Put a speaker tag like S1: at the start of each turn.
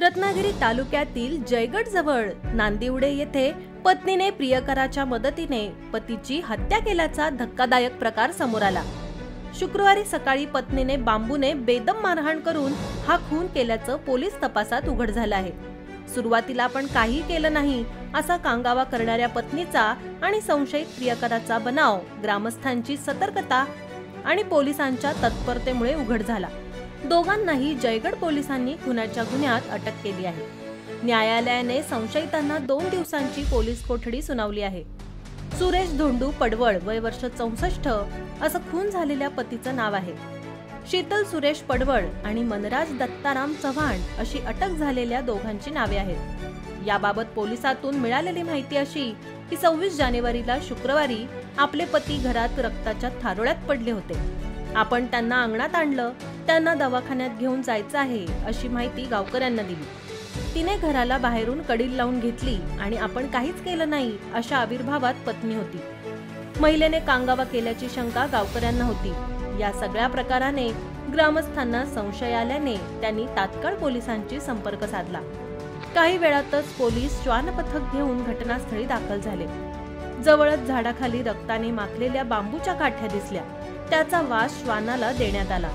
S1: रत्नागिरी तालुक्यातील जयगड जवळ नांदिवडे येथे पत्नीने प्रियकराच्या मदतीने पतीची हत्या केल्याचा धक्कादायक प्रकार समोर आला। शुक्रवारी सकाळी पत्नीने बांबूने बेदम मारहाण करून हा खून केल्याचं पोलीस तपासात उघड झालं आहे। सुरुवातीला आपण काही केलं नाही असा कांगावा करणाऱ्या पत्नीचा आणि संशयित प्रियकराचा बनाव ग्रामस्थांची सतर्कता आणि पोलिसांच्या तत्परतेमुळे उघड झाला। दोघांनाही जयगड पोलिसांनी खुनाच्या गुन्ह्यात अटक केली आहे। न्यायालयाने संशयितांना 2 दिवसांची पोलीस कोठडी सुनावली आहे। सुरेश धोंडू पडवळ वय वर्ष 64 असं खून झालेल्या पतीचं नाव आहे। शीतल सुरेश पडवळ आणि मनराज दत्ताराम चव्हाण अशी अटक झालेल्या दोघांची नावे आहेत। याबाबत पोलिसातून मिळालेली माहिती अशी की 26 जानेवारीला शुक्रवारी आपले पती घरात रक्ताच्या थारोळ्यात पडले होते। आपण त्यांना अंगणात आणलं, त्यांना दवाखान्यात घेऊन जायचं आहे अशी माहिती गावकऱ्यांना दिली। तिने घराला बाहेरून कडील लावून घेतली आणि आपण काहीच केलं नाही अशा आविर्भावात पत्नी होती। महिलेने कांगावा केल्याची शंका गावकऱ्यांना होती। या सगळ्या प्रकाराने ग्रामस्थांना संशय आल्याने त्यांनी तात्काळ पोलिसांशी संपर्क साधला। काही वेळातच पोलीस श्वान पथक घेऊन घटनास्थळी दाखल झाले। जवळच झाडाखाली रक्ताने माखलेल्या बांबूच्या काठ्या दिसल्या। त्याचा वास श्वानाला देण्यात आला।